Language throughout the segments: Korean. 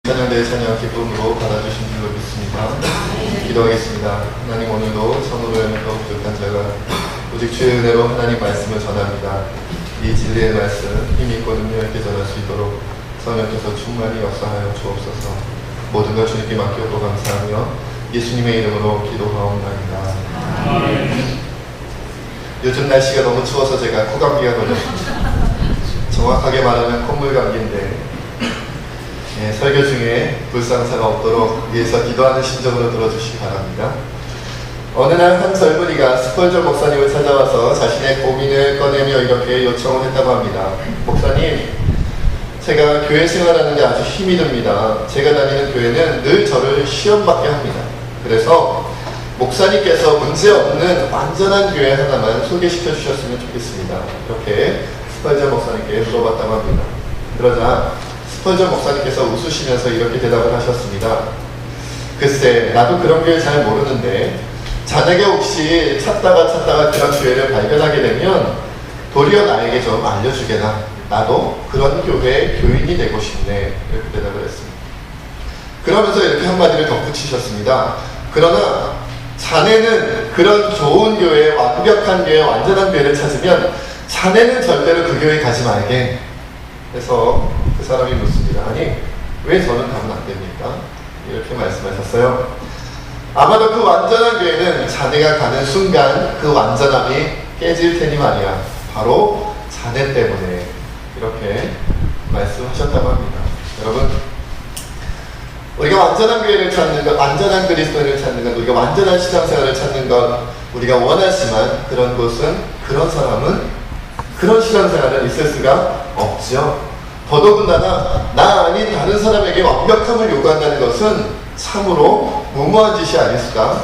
찬양대의 찬양 기쁨으로 받아주신 줄로 믿습니다. 기도하겠습니다. 하나님, 오늘도 참으로 연약하고 부족한 자가 오직 주의 은혜로 하나님 말씀을 전합니다. 이 진리의 말씀 힘 있고 능력 있게 전할 수 있도록 성령께서 충만히 역사하여 주옵소서. 모든 걸 주님께 맡기고 감사하며 예수님의 이름으로 기도하옵나이다. 요즘 날씨가 너무 추워서 제가 코감기가 걸렸습니다. 정확하게 말하면 콧물 감기인데 설교 중에 불상사가 없도록 위해서 기도하는 심정으로 들어주시기 바랍니다. 어느 날 한 젊은이가 스펄전 목사님을 찾아와서 자신의 고민을 꺼내며 이렇게 요청을 했다고 합니다. 목사님, 제가 교회 생활하는데 아주 힘이 듭니다. 제가 다니는 교회는 늘 저를 시험받게 합니다. 그래서 목사님께서 문제없는 완전한 교회 하나만 소개시켜 주셨으면 좋겠습니다. 이렇게 스펄전 목사님께 물어봤다고 합니다. 그러자 스펄전 목사님께서 웃으시면서 이렇게 대답을 하셨습니다. 글쎄, 나도 그런 교회 잘 모르는데 자네가 혹시 찾다가 그런 교회를 발견하게 되면 도리어 나에게 좀 알려주게나. 나도 그런 교회의 교인이 되고 싶네. 이렇게 대답을 했습니다. 그러면서 이렇게 한마디를 덧붙이셨습니다. 그러나 자네는 그런 좋은 교회, 완벽한 교회, 완전한 교회를 찾으면 자네는 절대로 그 교회 가지 말게. 그래서 그 사람이 묻습니다. 아니, 왜 저는 가면 안 됩니까? 이렇게 말씀하셨어요. 아마도 그 완전한 교회는 자네가 가는 순간 그 완전함이 깨질 테니 말이야. 바로 자네 때문에. 이렇게 말씀하셨다고 합니다. 여러분, 우리가 완전한 교회를 찾는 것, 완전한 그리스도인을 찾는 것, 우리가 완전한 신앙생활을 찾는 것 우리가 원하지만 그런 곳은, 그런 사람은, 그런 신앙생활은 있을 수가 없죠. 더더군다나 나 아닌 다른 사람에게 완벽함을 요구한다는 것은 참으로 무모한 짓이 아닐 수가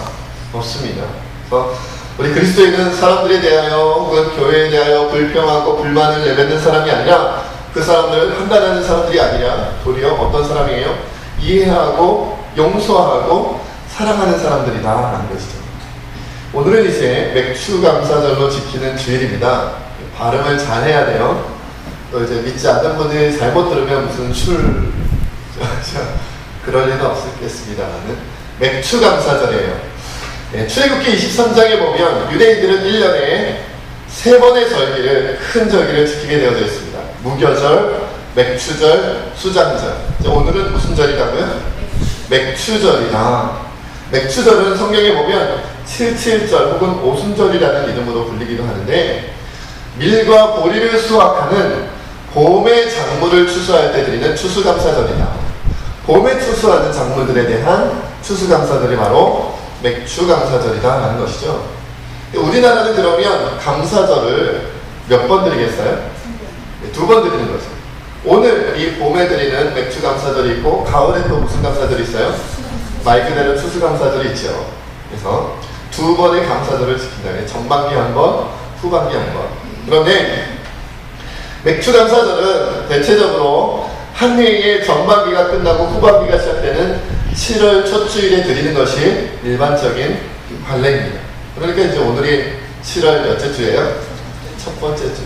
없습니다. 그래서 우리 그리스도인은 사람들에 대하여 혹은 교회에 대하여 불평하고 불만을 내뱉는 사람이 아니라, 그 사람들을 판단하는 사람들이 아니라 도리어 어떤 사람이에요? 이해하고 용서하고 사랑하는 사람들이다 라는 것이죠. 오늘은 이제 맥추감사절로 지키는 주일입니다. 발음을 잘 해야 돼요. 또 이제 믿지 않는 분이 잘못 들으면 무슨 그럴 리는 없겠습니다만은 맥추감사절이에요. 출애굽기 23장에 보면 유대인들은 1년에 3번의 절기를, 큰 절기를 지키게 되어져 있습니다. 무교절, 맥추절, 수장절. 오늘은 무슨 절이라고요? 맥추절이다. 맥추절은 성경에 보면 77절 혹은 오순절이라는 이름으로 불리기도 하는데, 밀과 보리를 수확하는 봄의 작물을 추수할 때 드리는 추수감사절이다. 봄에 추수하는 작물들에 대한 추수감사절이 바로 맥추감사절이다 라는 것이죠. 우리나라는 그러면 감사절을 몇 번 드리겠어요? 2번 드리는 거죠. 오늘 이 봄에 드리는 맥추감사절이 있고, 가을에 또 무슨 감사절이 있어요? 말 그대로 추수감사절이 있죠. 그래서 2번의 감사절을 지킨다. 전반기 한 번, 후반기 한 번. 그런데 맥추감사절은 대체적으로 한 해의 전반기가 끝나고 후반기가 시작되는 7월 첫 주일에 드리는 것이 일반적인 관례입니다. 그러니까 이제 오늘이 7월 몇째 주예요? 첫 번째 주.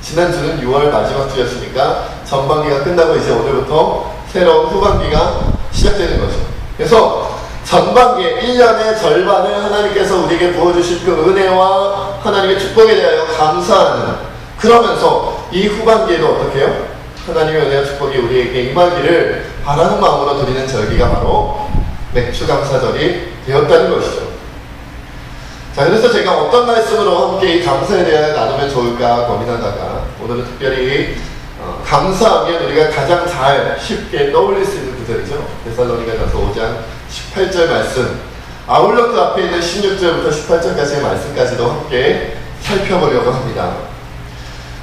지난주는 6월 마지막 주였으니까 전반기가 끝나고 이제 오늘부터 새로운 후반기가 시작되는 거죠. 그래서 전반기에 1년의 절반을 하나님께서 우리에게 부어주실 그 은혜와 하나님의 축복에 대하여 감사하는, 그러면서 이 후반기에도 어떻게 해요? 하나님의 은혜와 축복이 우리에게 임하기를 바라는 마음으로 드리는 절기가 바로 맥추감사절이 되었다는 것이죠. 자, 그래서 제가 어떤 말씀으로 함께 이 감사에 대하여 나누면 좋을까 고민하다가 오늘은 특별히 감사하면 우리가 가장 쉽게 떠올릴 수 있는 구절이죠. 데살로니가전서 5장 18절 말씀, 아울러 그 앞에 있는 16절부터 18절까지의 말씀까지도 함께 살펴보려고 합니다.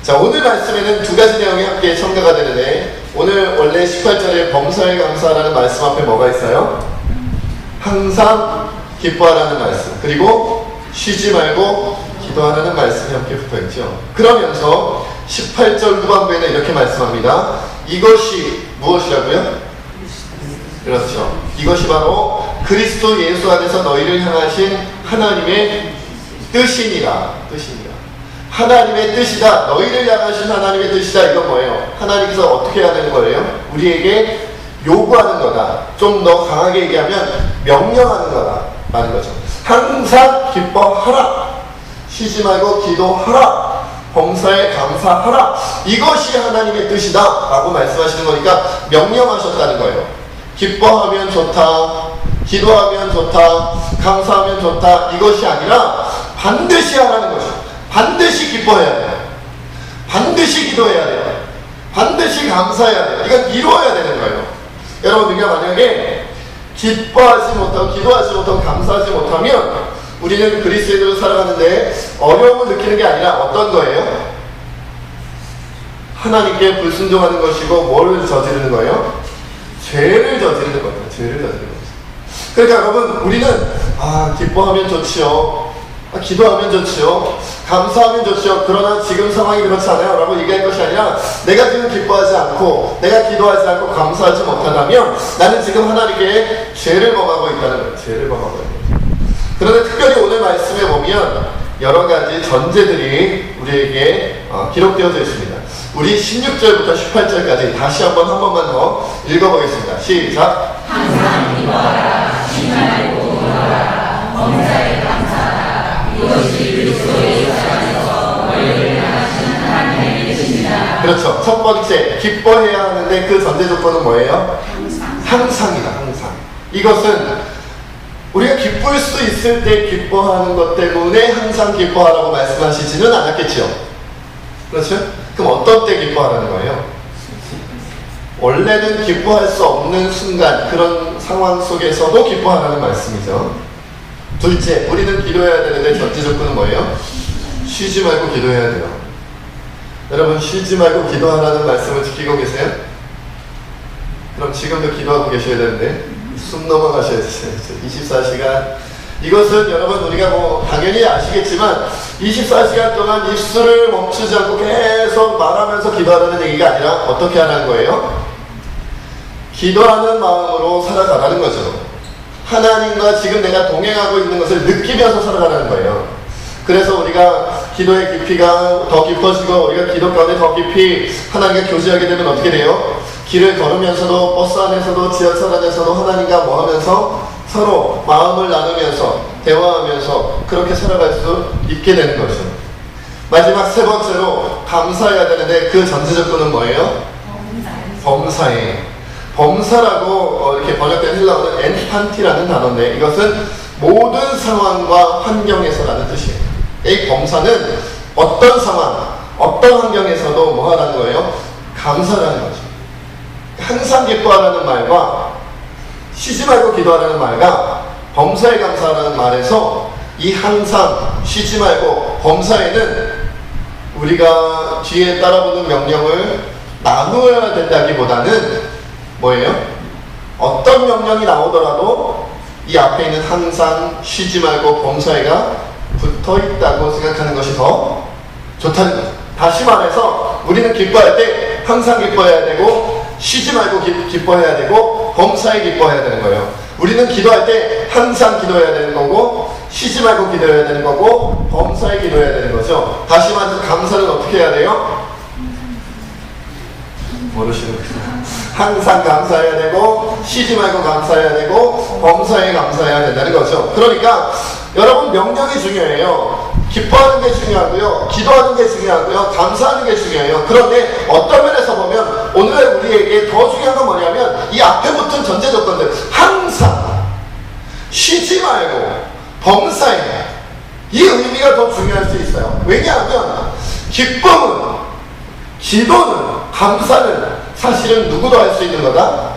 자, 오늘 말씀에는 2가지 내용이 함께 첨가가 되는데, 오늘 원래 18절에 범사에 감사하라는 말씀 앞에 뭐가 있어요? 항상 기뻐하라는 말씀, 그리고 쉬지 말고 기도하라는 말씀이 함께 붙어있죠. 그러면서 18절 후반부에는 이렇게 말씀합니다. 이것이 무엇이라고요? 그렇죠. 이것이 바로 그리스도 예수 안에서 너희를 향하신 하나님의 뜻이니라. 하나님의 뜻이다. 너희를 향하신 하나님의 뜻이다. 이건 뭐예요? 하나님께서 어떻게 해야 되는 거예요? 우리에게 요구하는 거다. 좀 더 강하게 얘기하면 명령하는 거다라는 거죠. 항상 기뻐하라. 쉬지 말고 기도하라. 범사에 감사하라. 이것이 하나님의 뜻이다 라고 말씀하시는 거니까 명령하셨다는 거예요. 기뻐하면 좋다, 기도하면 좋다, 감사하면 좋다, 이것이 아니라 반드시 하라는 거죠. 반드시 기뻐해야 돼요. 반드시 기도해야 돼요. 반드시 감사해야 돼요. 이건 이루어야 되는 거예요. 여러분, 우리가 만약에 기뻐하지 못하고 기도하지 못하고 감사하지 못하면 우리는 그리스도인으로 살아가는데 어려움을 느끼는 게 아니라 어떤 거예요? 하나님께 불순종하는 것이고 뭘 저지르는 거예요? 죄를 저지르는 거예요. 죄를 저지르는 거죠. 그러니까 여러분, 우리는 기뻐하면 좋지요, 기도하면 좋지요, 감사하면 좋지요, 그러나 지금 상황이 그렇지 않아요 라고 얘기할 것이 아니라 내가 지금 기뻐하지 않고 내가 기도하지 않고 감사하지 못한다면 나는 지금 하나님께 죄를 범하고 있다는 거예요. 죄를 범하고 있는 거예요. 그런데 특별히 오늘 말씀에 보면 여러 가지 전제들이 우리에게 기록되어져 있습니다. 우리 16절부터 18절까지 다시 한 번만 더 읽어보겠습니다. 시작! 항상 기도하라. 쉬지 말고 기도하라. 범사에 감사하라. 이것이 그리스도의 역사 안에서 원리를 행하시는 하나님의 뜻입니다. 그렇죠. 첫 번째, 기뻐해야 하는데 그 전제 조건은 뭐예요? 항상이다. 항상. 이것은 우리가 기쁠 수 있을 때 기뻐하는 것 때문에 항상 기뻐하라고 말씀하시지는 않았겠죠. 그렇죠? 그럼 어떤 때 기뻐하라는 거예요? 원래는 기뻐할 수 없는 순간, 그런 상황 속에서도 기뻐하라는 말씀이죠. 둘째, 우리는 기도해야 되는데 전제 조건은 뭐예요? 쉬지 말고 기도해야 돼요. 여러분, 쉬지 말고 기도하라는 말씀을 지키고 계세요? 그럼 지금도 기도하고 계셔야 되는데 숨 넘어가셔야 돼요. 24시간. 이것은 여러분, 우리가 당연히 아시겠지만 24시간 동안 입술을 멈추지 않고 계속 말하면서 기도하라는 얘기가 아니라 어떻게 하라는 거예요? 기도하는 마음으로 살아가라는 거죠. 하나님과 지금 내가 동행하고 있는 것을 느끼면서 살아가라는 거예요. 그래서 우리가 기도의 깊이가 더 깊어지고 우리가 기도 가운데 더 깊이 하나님과 교제하게 되면 어떻게 돼요? 길을 걸으면서도 버스 안에서도 지하철 안에서도 하나님과 하면서 서로 마음을 나누면서 대화하면서 그렇게 살아갈 수 있게 되는 거죠. 마지막 세 번째로 감사해야 되는데 그 전제 조건은 뭐예요? 범사에. 범사라고 이렇게 번역된 헬라어는 엔판티라는 단어인데 이것은 모든 상황과 환경에서라는 뜻이에요. 이 범사는 어떤 상황, 어떤 환경에서도 뭐 하라는 거예요? 감사라는 거죠. 항상 기뻐하라는 말과 쉬지 말고 기도하라는 말과 범사에 감사하라는 말에서 이 항상, 쉬지 말고 범사에는 우리가 뒤에 따라붙는 명령을 나누어야 된다기보다는 뭐예요? 어떤 명령이 나오더라도 이 앞에 있는 항상, 쉬지 말고 범사에가 붙어 있다고 생각하는 것이 더 좋다는 거죠. 다시 말해서 우리는 기뻐할 때 항상 기뻐해야 되고 쉬지 말고 기뻐해야 되고 범사에 기뻐해야 되는 거예요. 우리는 기도할 때 항상 기도해야 되는 거고 쉬지 말고 기도해야 되는 거고 범사에 기도해야 되는 거죠. 다시 말해서 감사는 어떻게 해야 돼요? 모르시는구나. 항상 감사해야 되고 쉬지 말고 감사해야 되고 범사에 감사해야 된다는 거죠. 그러니까 여러분, 명령이 중요해요. 기뻐하는 게 중요하고요, 기도하는 게 중요하고요, 감사하는 게 중요해요. 그런데 어떤 면에서 보면 오늘 우리에게 더 중요한 건 뭐냐면 이 앞에 붙은 전제 조건들, 항상, 쉬지 말고, 범사에, 이 의미가 더 중요할 수 있어요. 왜냐하면 기쁨은, 기도는, 감사는 사실은 누구도 할 수 있는 거다?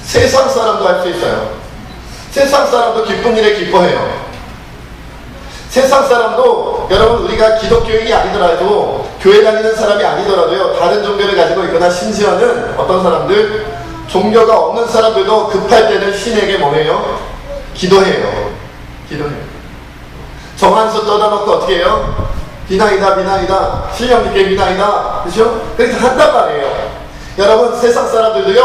세상 사람도 할 수 있어요. 세상 사람도 기쁜 일에 기뻐해요. 세상 사람도 여러분, 우리가 기독교인이 아니더라도 교회 다니는 사람이 아니더라도요, 다른 종교를 가지고 있거나 심지어는 어떤 사람들, 종교가 없는 사람들도 급할 때는 신에게 뭐해요? 기도해요. 기도해요. 정한수 떠다놓고 어떻게 해요? 비나이다 비나이다, 신령 깊게 비나이다, 그렇죠? 그렇게 한단 말이에요. 여러분, 세상 사람들도요,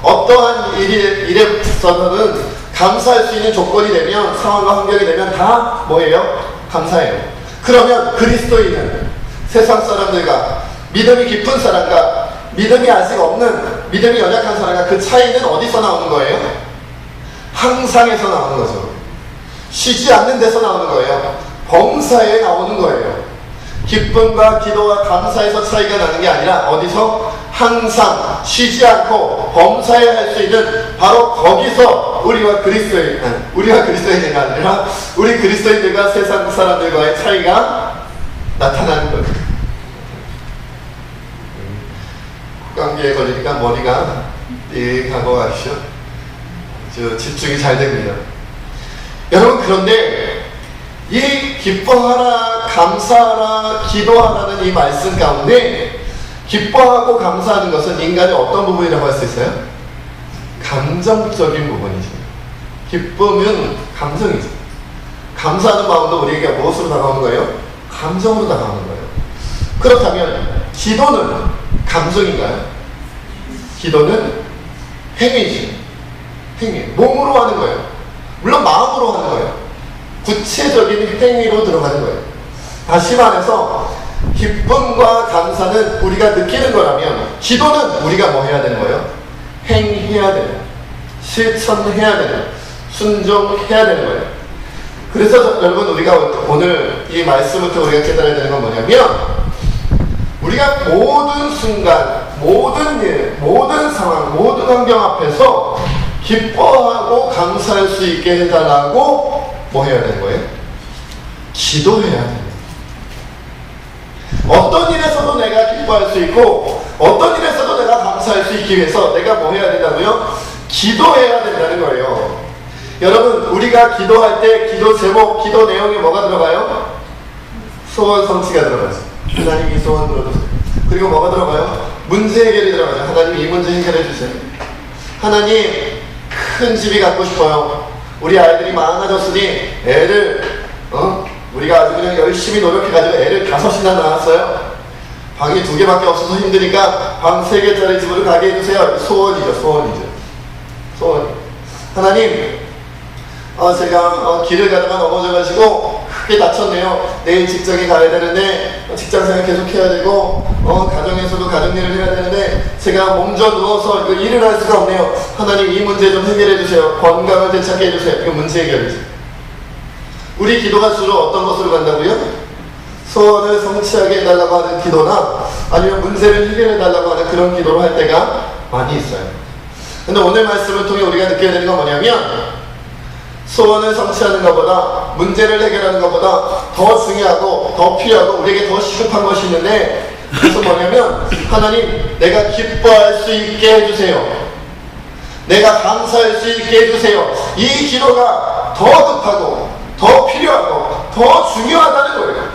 어떠한 일에 있어서는 감사할 수 있는 조건이 되면, 상황과 환경이 되면 다 뭐예요? 감사해요. 그러면 그리스도인은 세상 사람들과 믿음이 깊은 사람과 믿음이 아직 없는 믿음이 연약한 사람과 그 차이는 어디서 나오는 거예요? 항상에서 나오는 거죠. 쉬지 않는 데서 나오는 거예요. 범사에 나오는 거예요. 기쁨과 기도와 감사에서 차이가 나는 게 아니라 어디서? 항상 쉬지 않고 범사에 할 수 있는 바로 거기서 우리가 그리스도인이 아니라 우리 그리스도인들과 세상 사람들과의 차이가 나타나는 거예요. 감기에 걸리니까 머리가 띵하고 가시죠. 집중이 잘 됩니다. 여러분, 그런데 이 기뻐하라, 감사하라, 기도하라는 이 말씀 가운데 기뻐하고 감사하는 것은 인간의 어떤 부분이라고 할 수 있어요? 감정적인 부분이죠. 기쁨은 감정이죠. 감사하는 마음도 우리에게 무엇으로 다가오는 거예요? 감정으로 다가오는 거예요. 그렇다면 기도는 감정인가요? 기도는 행위죠. 행위. 몸으로 하는 거예요. 물론 마음으로 하는 거예요. 구체적인 행위로 들어가는 거예요. 다시 말해서 기쁨과 감사는 우리가 느끼는 거라면 기도는 우리가 뭐 해야 되는 거예요? 행해야 되는 거예요. 실천해야 되는 거예요. 순종해야 되는 거예요. 그래서 여러분, 우리가 오늘 이 말씀부터 우리가 깨달아야 되는 건 뭐냐면 우리가 모든 순간, 모든 일, 모든 상황, 모든 환경 앞에서 기뻐하고 감사할 수 있게 해달라고 뭐 해야 되는 거예요? 기도해야 돼요. 어떤 일에서도 내가 기뻐할 수 있고 어떤 일에서도 내가 감사할 수 있기 위해서 내가 뭐 해야 된다고요? 기도해야 된다는 거예요. 여러분, 우리가 기도할 때 기도 제목, 기도 내용에 뭐가 들어가요? 소원 성취가 들어가죠. 하나님 이 소원 들어주세요. 그리고 뭐가 들어가요? 문제 해결이 들어가죠. 하나님 이 문제 해결해 주세요. 하나님 큰 집이 갖고 싶어요. 우리 아이들이 많아졌으니 애를 우리가 아주 그냥 열심히 노력해가지고 애를 5이나 낳았어요. 방이 2개밖에 없어서 힘드니까 방 3개짜리 집으로 가게 해주세요. 소원이죠. 소원. 하나님, 제가 길을 가다가 넘어져가지고 크게 다쳤네요. 내일 직장에 가야 되는데 직장생활 계속 해야 되고 가정에서도 가정일을 해야 되는데 제가 몸져 누워서 이거 일을 할 수가 없네요. 하나님 이 문제 좀 해결해 주세요. 건강을 되찾게 해주세요. 이거 문제 해결이죠. 우리 기도가 주로 어떤 것으로 간다고요? 소원을 성취하게 해달라고 하는 기도나 아니면 문제를 해결해 달라고 하는 그런 기도를 할 때가 많이 있어요. 근데 오늘 말씀을 통해 우리가 느껴야 되는 건 뭐냐면 소원을 성취하는 것보다 문제를 해결하는 것보다 더 중요하고 더 필요하고 우리에게 더 시급한 것이 있는데, 그것은 뭐냐면 하나님, 내가 기뻐할 수 있게 해주세요. 내가 감사할 수 있게 해주세요. 이 기도가 더 급하고 더 필요하고 더 중요하다는 거예요.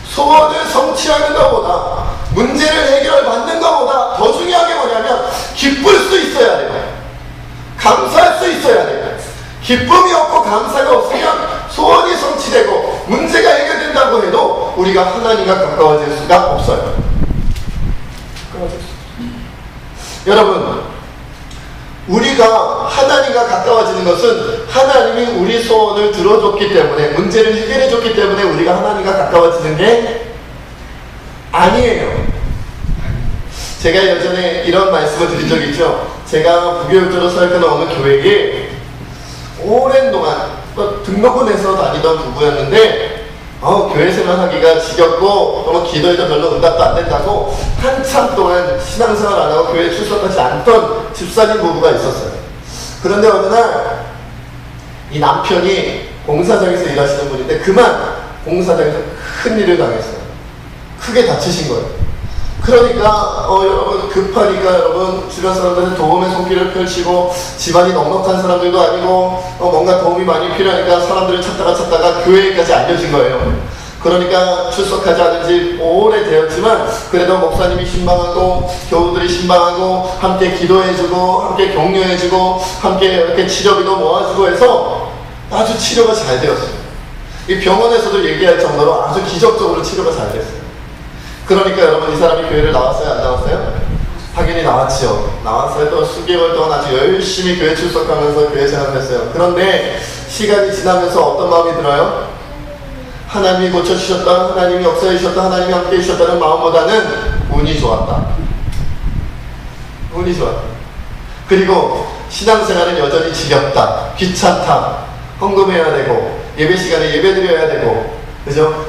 소원을 성취하는 것보다 문제를 해결받는 것보다 더 중요한 게 뭐냐면 기쁠 수 있어야 돼요. 감사할 수 있어야 돼요. 기쁨이 없고 감사가 없으면 소원이 성취되고 문제가 해결된다고 해도 우리가 하나님과 가까워질 수가 없어요. 여러분, 우리가 하나님과 가까워지는 것은 하나님이 우리 소원을 들어줬기 때문에, 문제를 해결해줬기 때문에 우리가 하나님과 가까워지는 게 아니에요. 제가 예전에 이런 말씀을 드린 적이 있죠. 제가 부교육자로 사역하는 어느 교회에 오랜 동안 등록은 해서 다니던 부부였는데 교회 생활하기가 지겹고 또 기도해도 별로 응답도 안 된다고 한참 동안 신앙생활 안 하고 교회에 출석하지 않던 집사님 부부가 있었어요. 그런데 어느 날 이 남편이 공사장에서 일하시는 분인데 그만 공사장에서 큰 일을 당했어요. 크게 다치신 거예요. 그러니까 여러분, 급하니까 여러분 주변 사람들은 도움의 손길을 펼치고, 집안이 넉넉한 사람들도 아니고 뭔가 도움이 많이 필요하니까 사람들을 찾다가 교회까지 알려진 거예요. 그러니까 출석하지 않은 지 오래되었지만 그래도 목사님이 신방하고 교우들이 신방하고 함께 기도해주고 함께 격려해주고 함께 이렇게 치료비도 모아주고 해서 아주 치료가 잘 되었어요. 이 병원에서도 얘기할 정도로 아주 기적적으로 치료가 잘 됐어요. 그러니까 여러분, 이 사람이 교회를 나왔어요? 안 나왔어요? 당연히 나왔지요. 나왔어요. 또 수개월 동안 아주 열심히 교회 출석하면서 교회 생활을 했어요. 그런데 시간이 지나면서 어떤 마음이 들어요? 하나님이 고쳐주셨다, 하나님이 역사해 주셨다, 하나님이 함께 해주셨다는 마음보다는 운이 좋았다. 운이 좋았다. 그리고 신앙생활은 여전히 지겹다, 귀찮다, 헌금해야 되고 예배 시간에 예배 드려야 되고, 그죠?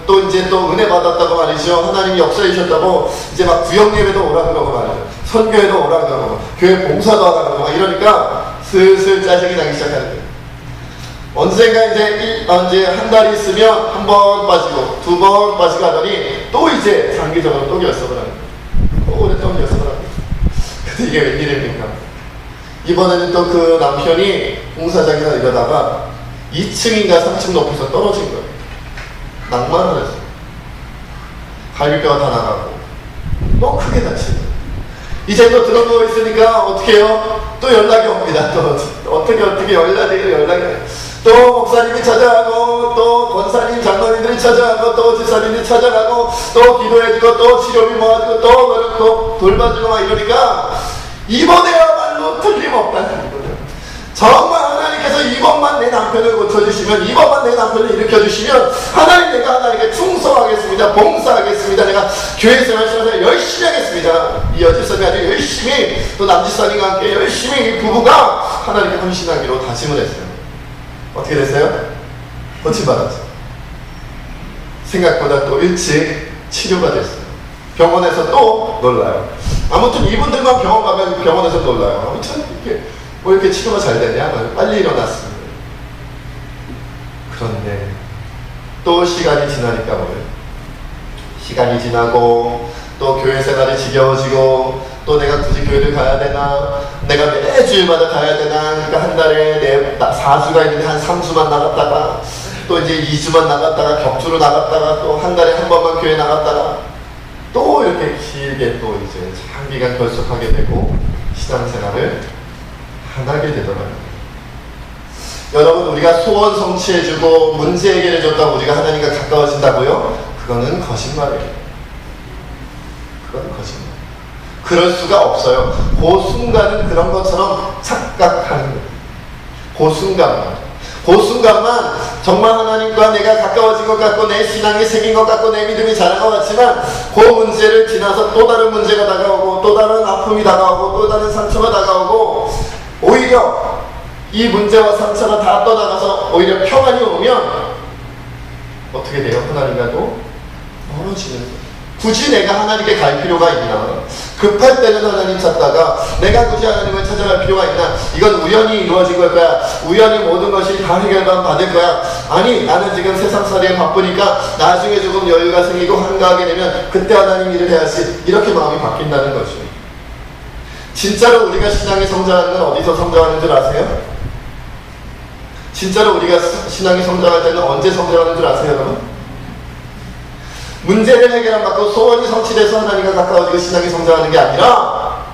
또 이제 또 은혜 받았다고 말이죠. 하나님이 역사해 주셨다고 이제 막 구역 예배도 오라 그러고 말이죠. 선교회도 오라 그러고 교회 봉사도 하라 그러고 막 이러니까 슬슬 짜증이 나기 시작하는 거예요. 언젠가 이제 한 달이 있으면 한 번 빠지고 두 번 빠지고 하더니 또 이제 장기적으로 또 결석을 하는 거예요. 또 오랫동안 결석을 합니다. 근데 이게 웬일입니까? 이번에는 또 그 남편이 공사장이나 이러다가 2층인가 3층 높이서 떨어진 거예요. 낭만을 했어요. 갈비뼈가 다 나가고 또 크게 다치고, 이제 또 들어누워 있으니까 어떻게 해요? 또 연락이 옵니다. 또 어떻게 연락이 또 목사님이 찾아가고 또 권사님 장로님들이 찾아가고 또 집사님들이 찾아가고 또 기도해주고 또 치료비 모아주고 또 돌봐주고 막 이러니까 이번에야말로 틀림없다는 거예요. 정말 하나님께서 이번만 내 남편을 고쳐주시면, 이번만 내 남편을 일으켜주시면 하나님, 내가 하나님께 충성하겠습니다, 봉사하겠습니다, 내가 교회 생활에서 열심히 하겠습니다. 이 여집사님이 아주 열심히, 또 남집사님과 함께 열심히 이 부부가 하나님께 헌신하기로 다짐을 했어요. 어떻게 됐어요? 고침받았죠. 생각보다 또 일찍 치료가 됐어요. 병원에서 또 놀라요. 아무튼 이분들만 병원 가면 병원에서 놀라요. 아무튼 이렇게 치료가 잘 되냐? 빨리 일어났습니다. 그런데 또 시간이 지나니까 뭐예요? 시간이 지나고 또 교회 생활이 지겨워지고, 또 내가 굳이 교회를 가야 되나? 내가 매주일마다 가야 되나? 그러니까 한 달에 4주가 있는데 한 3주만 나갔다가 또 이제 2주만 나갔다가 격주로 나갔다가 또 한 달에 한 번만 교회 나갔다가 또 이렇게 길게 또 이제 장기간 결속하게 되고 신앙생활을 안 하게 되더라고요. 여러분, 우리가 소원 성취해주고 문제 해결해줬다고 우리가 하나님과 가까워진다고요? 그거는 거짓말이에요. 그건 거짓말. 그럴 수가 없어요. 그 순간은 그런 것처럼 착각하는 거예요. 그 순간만 정말 하나님과 내가 가까워진 것 같고 내 신앙이 생긴 것 같고 내 믿음이 자란 것 같지만, 그 문제를 지나서 또 다른 문제가 다가오고 또 다른 아픔이 다가오고 또 다른 상처가 다가오고, 오히려 이 문제와 상처가 다 떠나가서 오히려 평안이 오면 어떻게 돼요? 하나님과도 멀어지는 거예요. 굳이 내가 하나님께 갈 필요가 있나? 급할 때는 하나님 찾다가 내가 굳이 하나님을 찾아갈 필요가 있나? 이건 우연히 이루어진 걸 거야. 우연히 모든 것이 다 해결만 받을 거야. 아니, 나는 지금 세상살이에 바쁘니까 나중에 조금 여유가 생기고 한가하게 되면 그때 하나님 일을 해야지. 이렇게 마음이 바뀐다는 거죠. 진짜로 우리가 신앙이 성장하는 건 어디서 성장하는 줄 아세요? 진짜로 우리가 신앙이 성장할 때는 언제 성장하는 줄 아세요, 여러분? 문제를 해결 안 받고 소원이 성취돼서 하나님과 가까워지고 신앙이 성장하는 게 아니라,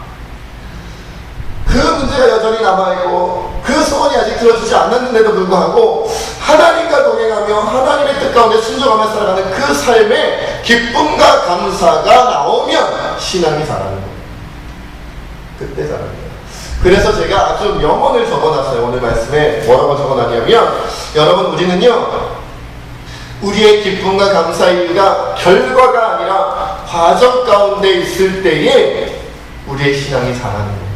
그 문제가 여전히 남아있고 그 소원이 아직 들어주지 않았는데도 불구하고 하나님과 동행하며 하나님의 뜻 가운데 순종하며 살아가는 그 삶에 기쁨과 감사가 나오면 신앙이 자라는 거예요. 그때 자라는 거예요. 그래서 제가 아주 명언을 적어놨어요. 오늘 말씀에 뭐라고 적어놨냐면, 여러분, 우리는요, 우리의 기쁨과 감사 이유가 결과가 아니라 과정 가운데 있을 때에 우리의 신앙이 자라는 거예요.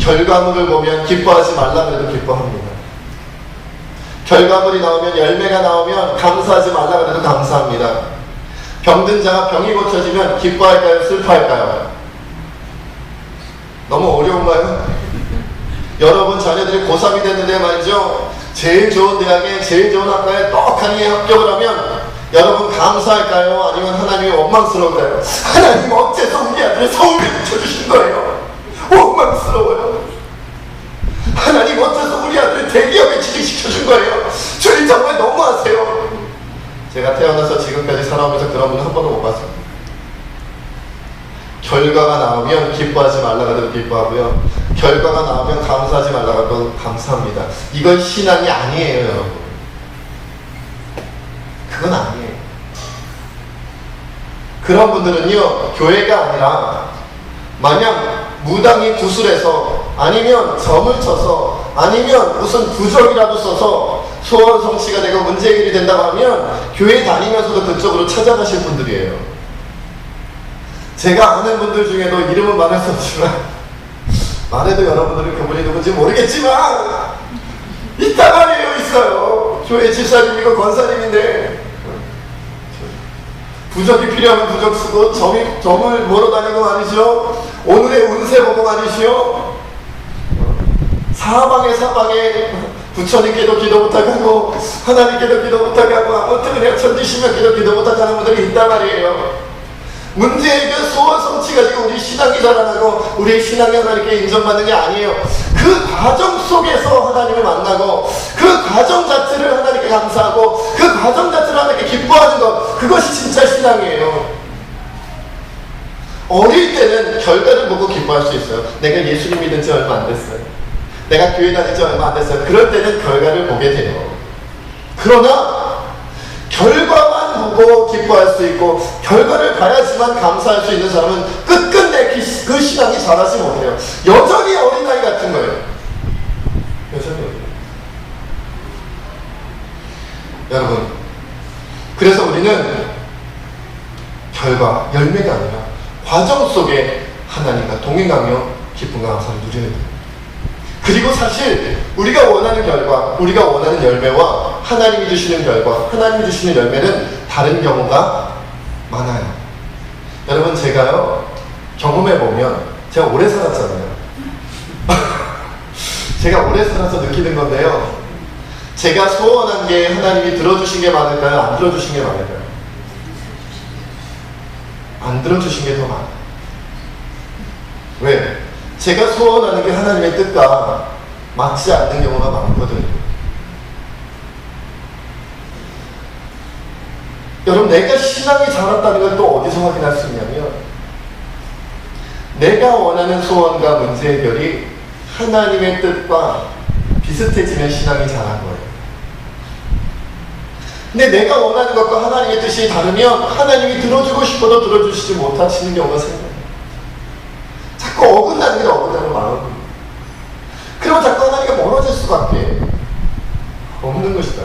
결과물을 보면 기뻐하지 말라 그래도 기뻐합니다. 결과물이 나오면, 열매가 나오면 감사하지 말라 그래도 감사합니다. 병든 자가 병이 고쳐지면 기뻐할까요? 슬퍼할까요? 너무 어려운가요? 여러분 자녀들이 고3이 됐는데 말이죠, 제일 좋은 대학에 제일 좋은 학과에 떡하니 합격을 하면 여러분 감사할까요? 아니면 하나님이 원망스러울까요? 하나님 어째서 우리 아들을 서울대 붙여주신 거예요? 원망스러워요. 하나님 어째서 우리 아들을 대기업에 취직시켜준 거예요? 주님 정말 너무하세요. 제가 태어나서 지금까지 살아오면서 그런 분은 한 번도 못 봤어요. 결과가 나오면 기뻐하지 말라고 해도 기뻐하고요, 결과가 나오면 감사하지 말라고 해도 감사합니다. 이건 신앙이 아니에요, 여러분. 그건 아니에요. 그런 분들은요, 교회가 아니라 만약 무당이 구슬해서 아니면 점을 쳐서 아니면 무슨 부적이라도 써서 소원 성취가 되고 문제 해결이 된다고 하면 교회 다니면서도 그쪽으로 찾아가실 분들이에요. 제가 아는 분들 중에도 이름은 말할 수 없지만 말해도 여러분들은 그분이 누군지 모르겠지만 있단 말이에요. 있어요. 교회 집사님이고 권사님인데 부적이 필요하면 부적 쓰고 점을 모러 다니고 말이죠. 오늘의 운세 보고 말이죠. 사방에 부처님께도 기도 못하고 하나님께도 기도 못하고 아무튼 그냥 천지시면께도 기도 못하는 분들이 있단 말이에요. 문제의 그 소원 성취 가지고 우리 신앙이 자라나고 우리의 신앙이 하나님께 인정받는 게 아니에요. 그 과정 속에서 하나님을 만나고 그 과정 자체를 하나님께 감사하고 그 과정 자체를 하나님께 기뻐하는 것, 그것이 진짜 신앙이에요. 어릴 때는 결과를 보고 기뻐할 수 있어요. 내가 예수님 믿은 지 얼마 안 됐어요. 내가 교회 다닌 지 얼마 안 됐어요. 그럴 때는 결과를 보게 돼요. 그러나 결과만 보고 기뻐할 수 있고 결과를 봐야지만 감사할 수 있는 사람은 끝끝내 그 신앙이 자라지 못해요. 여전히 어린아이 같은 거예요. 여전히 어린아이. 여러분, 그래서 우리는 결과, 열매가 아니라 과정 속에 하나님과 동행하며 기쁨과 감사를 누리는 거예요. 그리고 사실 우리가 원하는 결과, 우리가 원하는 열매와 하나님이 주시는 결과, 하나님이 주시는 열매는 다른 경우가 많아요. 여러분, 제가요 경험해보면, 제가 오래 살았잖아요. 제가 오래 살아서 느끼는 건데요, 제가 소원한 게 하나님이 들어주신 게 많을까요? 안 들어주신 게 많을까요? 안 들어주신 게 더 많아요. 왜? 제가 소원하는 게 하나님의 뜻과 맞지 않는 경우가 많거든요. 여러분, 내가 신앙이 자랐다는 걸 또 어디서 확인할 수 있냐면, 내가 원하는 소원과 문제 해결이 하나님의 뜻과 비슷해지면 신앙이 자란 거예요. 근데 내가 원하는 것과 하나님의 뜻이 다르면 하나님이 들어주고 싶어도 들어주시지 못하시는 경우가 생겨요. 자꾸 어긋나는 게 어긋나는 마음입니다. 그러면 자꾸 하나님과 멀어질 수밖에 없는 것이다.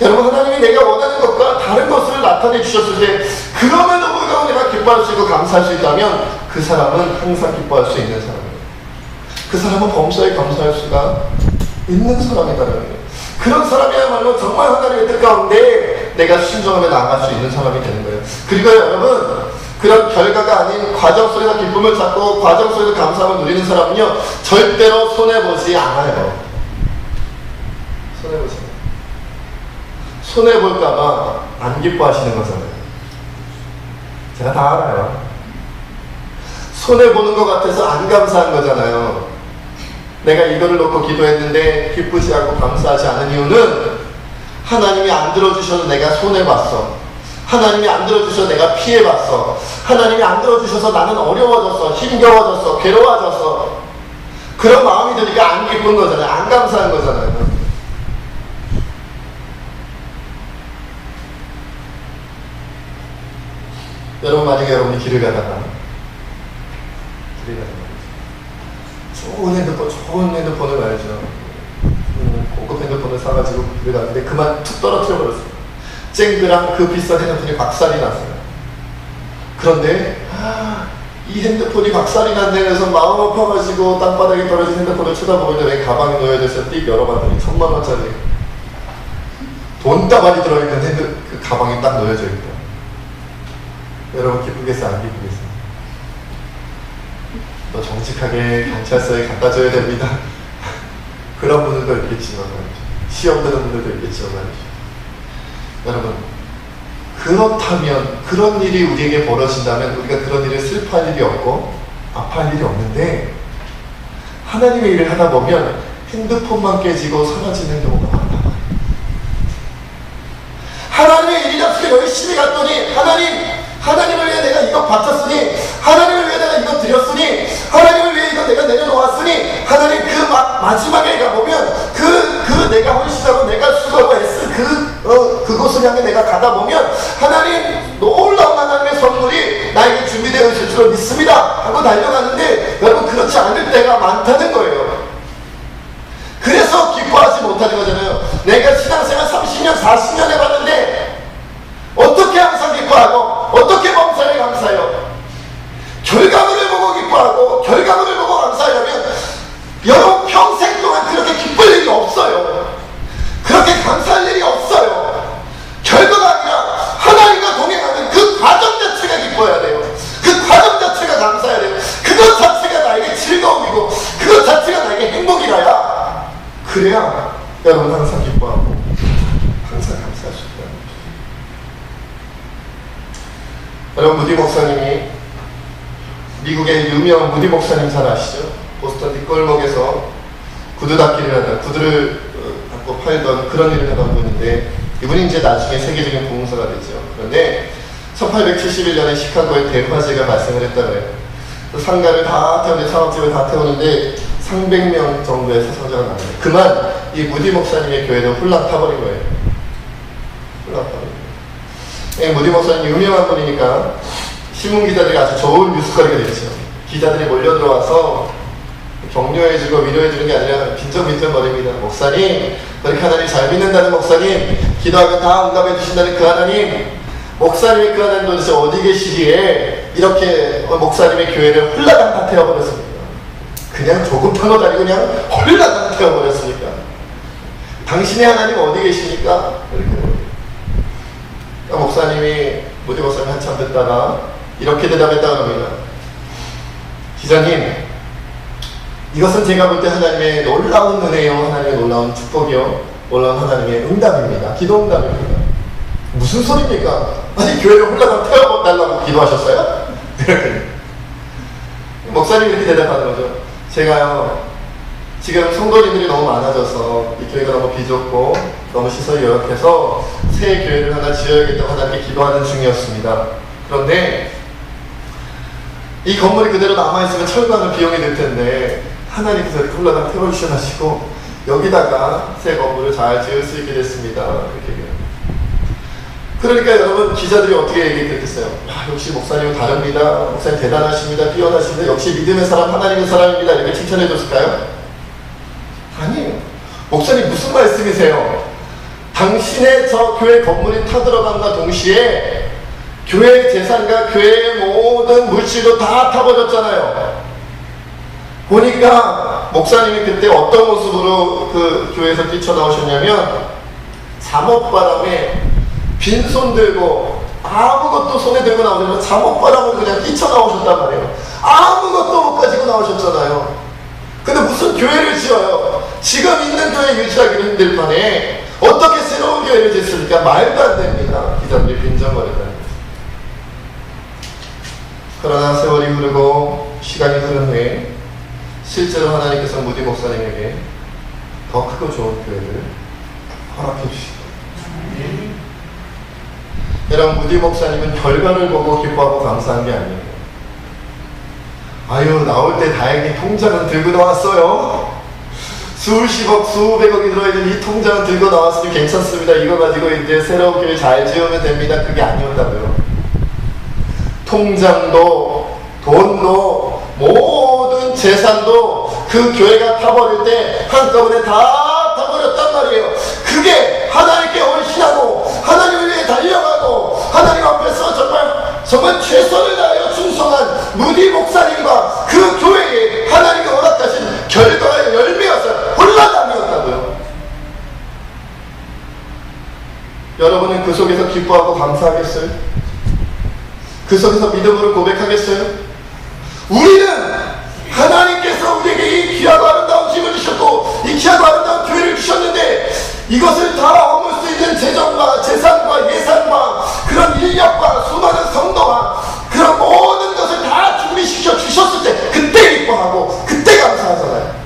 여러분, 하나님이 내가 원하는 것과 다른 것을 나타내 주셨을 때 그럼에도 불구하고 내가 기뻐할 수 있고 감사할 수 있다면 그 사람은 항상 기뻐할 수 있는 사람이에요. 그 사람은 범사에 감사할 수가 있는 사람이다라는 거예요. 그런 사람이야말로 정말 하나님의 뜻 가운데 내가 순종하며 나아갈 수 있는 사람이 되는 거예요. 그리고 여러분, 그런 결과가 아닌 과정 속에서 기쁨을 찾고 과정 속에서 감사함을 누리는 사람은요, 절대로 손해보지 않아요. 손해보지 않아요. 손해볼까봐 안 기뻐하시는 거잖아요. 제가 다 알아요. 손해보는 것 같아서 안 감사한 거잖아요. 내가 이거를 놓고 기도했는데 기쁘지 않고 감사하지 않은 이유는 하나님이 안 들어주셔서 내가 손해봤어. 하나님이 안 들어주셔서 내가 피해봤어. 하나님이 안 들어주셔서 나는 어려워졌어. 힘겨워졌어. 괴로워졌어. 그런 마음이 드니까 안 기쁜 거잖아요. 안 감사한 거잖아요. 여러분, 만약에 여러분이 길을 가다가 좋은 핸드폰을 말이죠. 고급 핸드폰을 사가지고 길을 가는데 그만 툭 떨어뜨려 버렸어요. 쨍그랑 그 비싼 핸드폰이 박살이 났어요. 그런데 이 핸드폰이 박살이 났네 해서 마음 아파가지고 땅바닥에 떨어진 핸드폰을 쳐다보는데 왜 가방에 놓여져 있어 띡 열어봤더니 1000만원짜리 돈다발이 들어있는 그 가방이 딱 놓여져 있다. 여러분, 기쁘겠어요? 안 기쁘겠어요? 너 정직하게 경찰서에 갖다 줘야 됩니다. 그런 분들도 있겠지만 말이죠. 시험 드는 분들도 있겠지만 말이죠. 여러분, 그렇다면, 그런 일이 우리에게 벌어진다면 우리가 그런 일에 슬퍼할 일이 없고 아파할 일이 없는데, 하나님의 일을 하다 보면 핸드폰만 깨지고 사라지는 경우가 많다. 하나님의 일이답시게 열심히 갔더니 하나님을 위해 내가 이거 바쳤으니, 하나님을 위해 내가 이거 드렸으니, 하나님을 위해 이거 내가 내려놓았으니, 하나님 그 마지막에 가보면 그 내가 헌신하고 내가 수고하고 애쓴 그곳을 향해 내가 가다 보면 하나님, 놀라운 하나님의 선물이 나에게 준비되어 있을 줄 믿습니다 하고 달려가는데, 여러분, 그렇지 않을 때가 많다는 거예요. 그래서 기뻐하지 못하는 거잖아요. 내가 신앙생활 30년, 40년 해봤는데 어떻게 항상 기뻐하고 어떻게 범사에 감사해요? 그것 자체가 나에게 즐거움이고 그것 자체가 나에게 행복이라야, 그래야 여러분 항상 기뻐하고 항상 감사할 수 있다는 거죠. 여러분, 무디 목사님이, 미국의 유명한 무디 목사님 잘 아시죠? 보스턴 뒷골목에서 구두 닦기를 하다, 구두를 닦고 팔던 그런 일을 하던 분인데, 이분이 이제 나중에 세계적인 부흥사가 되죠. 그런데 1871년에 시카고에 대화재가 발생을 했다고 해요. 상가를 다 태우는데, 상업집을 다 태우는데 300명 정도의 사상자가 나와요. 그만 이 무디 목사님의 교회도 홀랑 타버린 거예요. 홀랑 타버린 거예요. 무디 목사님 유명한 분이니까 신문 기자들이 아주 좋은 뉴스거리가 됐죠. 기자들이 몰려 들어와서 격려해주고 위로해주는 게 아니라 빈정빈정 거립니다. 목사님, 그렇게 하나님 잘 믿는다는 목사님, 기도하면 다 응답해 주신다는 그 하나님, 목사님이 그 하나님 도대체 어디 계시기에 이렇게 목사님의 교회를 홀라당 태워버렸습니까? 그냥 조금 타고 다니고 그냥 홀라당 태워버렸습니까? 당신의 하나님 어디 계십니까? 이렇게. 그러니까 목사님이, 무디 목사님 한참 듣다가 이렇게 대답했다고 합니다. 기자님, 이것은 제가 볼 때 하나님의 놀라운 은혜요, 하나님의 놀라운 축복이요, 놀라운 하나님의 응답입니다. 기도 응답입니다. 무슨 소리입니까? 아니, 교회를 홀라당 태워달라고 기도하셨어요? 목사님이 이렇게 대답하는 거죠. 제가요, 지금 성도님들이 너무 많아져서 이 교회가 너무 비좁고 너무 시설이 열악해서 새 교회를 하나 지어야겠다고 하나님께 기도하는 중이었습니다. 그런데 이 건물이 그대로 남아있으면 철거하는 비용이 들 텐데 하나님께서 이렇게 홀라당 태워주셔가지고 여기다가 새 건물을 잘 지을 수 있게 됐습니다. 이렇게 얘기해요. 그러니까 여러분, 기자들이 어떻게 얘기했겠어요? 야, 역시 목사님은 다릅니다. 목사님 대단하십니다. 뛰어나십니다. 역시 믿음의 사람, 하나님의 사람입니다. 이렇게 칭찬해 줬을까요? 아니에요. 목사님 무슨 말씀이세요? 당신의 저 교회 건물이 타들어간과 동시에 교회의 재산과 교회의 모든 물질도 다 타버렸잖아요. 보니까 목사님이 그때 어떤 모습으로 그 교회에서 뛰쳐나오셨냐면, 잠옷바람에 빈손 들고 아무것도 손에 들고 나오려면 잠옷바람으로 그냥 뛰쳐나오셨단 말이에요. 아무것도 못 가지고 나오셨잖아요. 근데 무슨 교회를 지어요? 지금 있는 교회 유지하기는 힘들 판에 어떻게 새로운 교회를 짓습니까? 말도 안 됩니다. 기자들이 빈정거렸다는 거죠. 그러나 세월이 흐르고 시간이 흐른 후에 실제로 하나님께서 무디 목사님에게 더 크고 좋은 교회를 허락해 주시고, 여러분, 무디 목사님은 결과를 보고 기뻐하고 감사한 게 아니에요. 아유, 나올 때 다행히 통장은 들고 나왔어요. 수십억, 수백억이 들어있는 이 통장은 들고 나왔으니 괜찮습니다. 이거 가지고 이제 새로운 교회 잘 지으면 됩니다. 그게 아니었다고요. 통장도, 돈도, 모든 재산도 그 교회가 타버릴 때 한꺼번에 다 타버렸단 말이에요. 그게 하나님께 헌신하고 하나님을 위해 달려가고 하나님 앞에서 정말 최선을 다하여 충성한 무디 목사님과 그 교회에 하나님이 허락하신 결과의 열매였어요. 홀라당이었다고요. 여러분은 그 속에서 기뻐하고 감사하겠어요? 그 속에서 믿음으로 고백하겠어요? 우리는 하나님께서 우리에게 이 귀하고 아름다운 집을 주셨고 이 귀하고 아름다운 교회를 주셨는데, 이것을 다 얻을 수 있는 재정과 재산과 예산과 그런 인력과 수많은 성도와 그런 모든 것을 다 준비시켜 주셨을 때 그때 기뻐하고 그때 감사하잖아요.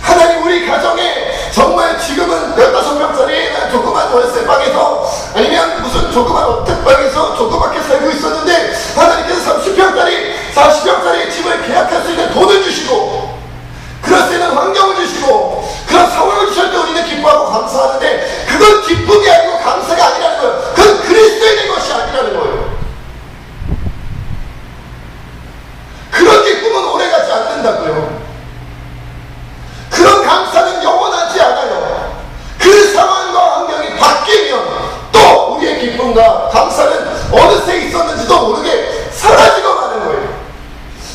하나님, 우리 가정에 정말 지금은 15평짜리 조그만 월세방에서 아니면 무슨 조그만 오택방에서 조그맣게 살고 있었는데 하나님께서 30평짜리 40평짜리 집을 계약할 수 있는 돈을 주시고 그럴 수 있는 환경을 주시고 그런 상황을 주실 때 우리는 기뻐하고 감사하는데, 그건 기쁨이 아니고 감사가 아니라는 거예요. 그건 그리스도인의 것이 아니라는 거예요. 그런 기쁨은 오래가지 않는다고요. 그런 감사는 영원하지 않아요. 그 상황과 환경이 바뀌면 또 우리의 기쁨과 감사는 어느새 있었는지도 모르게 사라지고 마는 거예요.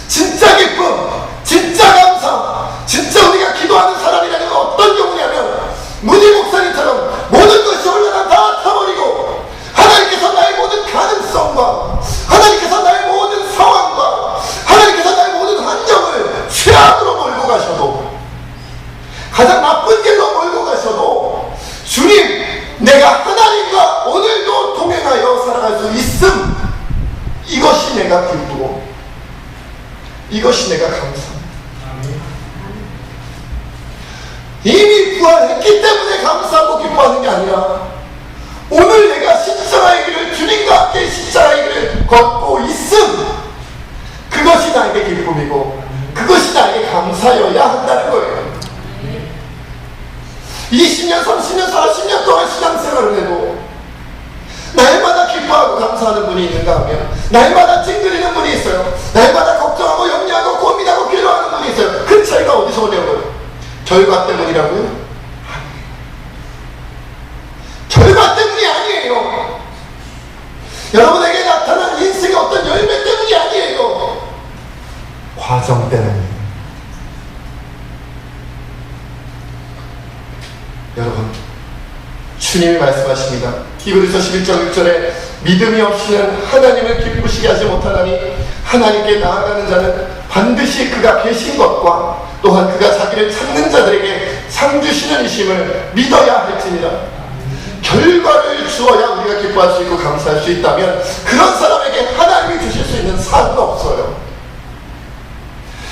진짜 기쁨, 진짜 감사, 진짜 우리가 기도하는 사람이라는 건 어떤 경우냐면, 무디 목사님처럼 모든 것이 올라가 다 타버리고 하나님께서 나의 모든 가능성과 하나님께서 나의 모든 상황과 하나님 이것이 내가 감사합니다. 이미 부활했기 때문에 감사하고 기뻐하는 게 아니라 오늘 내가 십자가의 길을 주님과 함께 십자가의 길을 걷고 있음, 그것이 나에게 기쁨이고 그것이 나에게 감사여야 한다는 거예요. 20년, 30년, 40년 동안 신앙생활을 해도 날마다 기뻐하고 감사하는 분이 있는가 하면 날마다 찡그리는 분이 있어요. 날마다 걱정하고 염려하고 고민하고 괴로워하는 분이 있어요. 그 차이가 어디서 오냐고요? 결과 때문이라고요? 결과 때문이 아니에요. 여러분에게 나타난 인생의 어떤 열매 때문이 아니에요. 과정 때문이에요. 여러분, 주님이 말씀하십니다. 히브리서 11장 6절에 믿음이 없이는 하나님을 기쁘시게 하지 못하나니 하나님께 나아가는 자는 반드시 그가 계신 것과 또한 그가 자기를 찾는 자들에게 상 주시는 이심을 믿어야 할지니라. 결과를 주어야 우리가 기뻐할 수 있고 감사할 수 있다면 그런 사람에게 하나님이 주실 수 있는 상은 없어요.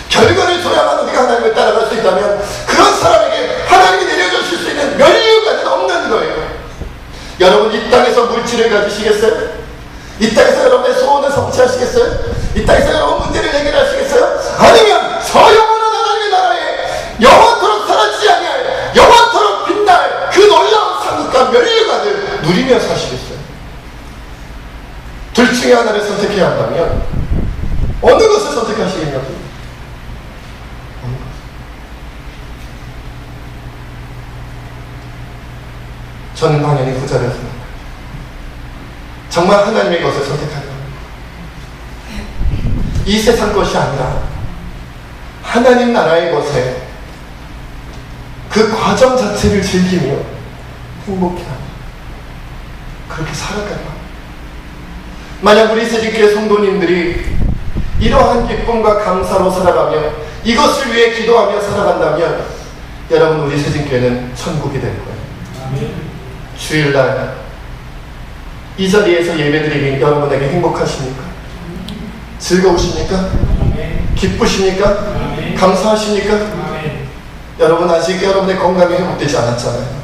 결과를 줘야만 우리가 하나님을 따라갈 수 있다면 그런 사람에게 하나님이 내려주실 수 있는 면류가는 없는 거예요. 여러분, 이 땅에서 물질을 가지시겠어요? 이 땅에서 여러분의 소원을 성취하시겠어요? 이 땅에서 여러분 문제를 해결하시겠어요? 아니면 서영원한 하나님의 나라에 영원토록 사라지지 아니할 영원토록 빛날 그 놀라운 상급과 면류가를 누리며 사시겠어요? 둘 중에 하나를 선택해야 한다면 어느 것을 선택하시겠냐고요? 저는 당연히 후자를 선택합니다. 정말 하나님의 것을 선택하려 이 세상 것이 아니라 하나님 나라의 것에 그 과정 자체를 즐기며 행복해하며 그렇게 살아가요. 만약 우리 새집교회 성도님들이 이러한 기쁨과 감사로 살아가며 이것을 위해 기도하며 살아간다면 여러분, 우리 새집교회는 천국이 될 거예요. 아멘. 주일날 이 자리에서 예배드리니 여러분에게 행복하십니까? 즐거우십니까? 기쁘십니까? 감사하십니까? 여러분, 아직 여러분의 건강이 회복되지 않았잖아요.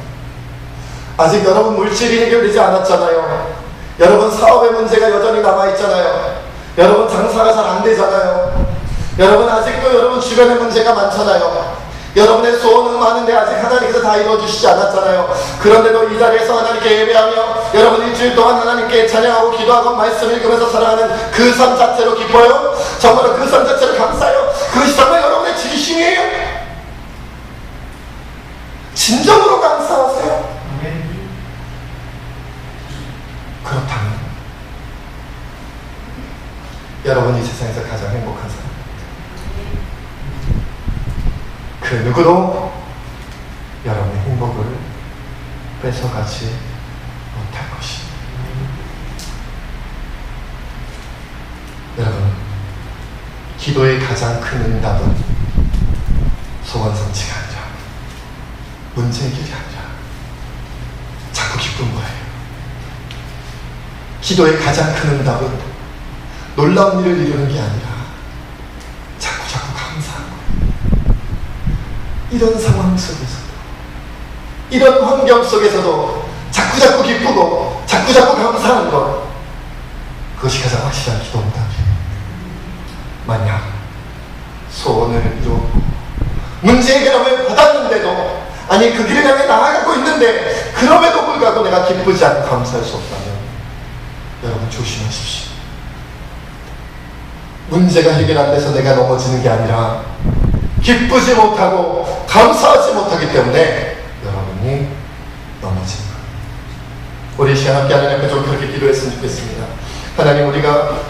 아직 여러분 물질이 해결되지 않았잖아요. 여러분 사업의 문제가 여전히 남아있잖아요. 여러분 장사가 잘 안되잖아요. 여러분 아직도 여러분 주변의 문제가 많잖아요. 여러분의 소원은 많은데 아직 하나님께서 다 이루어주시지 않았잖아요. 그런데도 이 자리에서 하나님께 예배하며 여러분 일주일 동안 하나님께 찬양하고 기도하고 말씀 읽으면서 살아가는 그 삶 자체로 기뻐요? 정말로 그 삶 자체로 감사해요? 그것이 정말 여러분의 진심이에요? 진정으로 감사하세요? 그렇다면 여러분이 세상에서 가장 행복한 사람, 그 누구도 여러분의 행복을 뺏어가지 못할 것입니다. 여러분, 기도의 가장 큰 응답은 소원 성취가 아니라 문제 해결이 아니라 자꾸 기쁜 거예요. 기도의 가장 큰 응답은 놀라운 일을 이루는 게 아니라 자꾸 감사한 거예요. 이런 상황 속에서도, 이런 환경 속에서도 자꾸 기쁘고 자꾸 감사하는 것, 그것이 가장 확실한 기도 응답이에요. 만약 소원을 이루고 문제 해결함을 받았는데도, 아니 그 길을 향해 나아가고 있는데 그럼에도 불구하고 내가 기쁘지 않고 감사할 수 없다면 여러분 조심하십시오. 문제가 해결 안 돼서 내가 넘어지는 게 아니라 기쁘지 못하고 감사하지 못하기 때문에 여러분이 넘어지는 거예요. 우리 시간 함께 하나님 앞에 좀 그렇게 기도했으면 좋겠습니다. 하나님, 우리가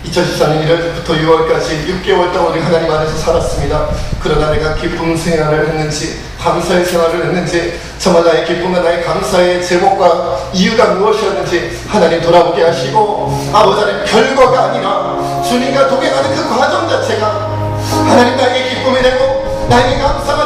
2014년 1월부터 6월까지 6개월 동안 우리 하나님 안에서 살았습니다. 그러나 내가 기쁨 생활을 했는지 감사의 생활을 했는지, 정말 나의 기쁨과 나의 감사의 제목과 이유가 무엇이었는지 하나님 돌아보게 하시고, 아버지 하나님, 결과가 아니라 주님과 동행하는 그 과정 자체가 하나님 나에게 기쁨이 되고 나에게 감사가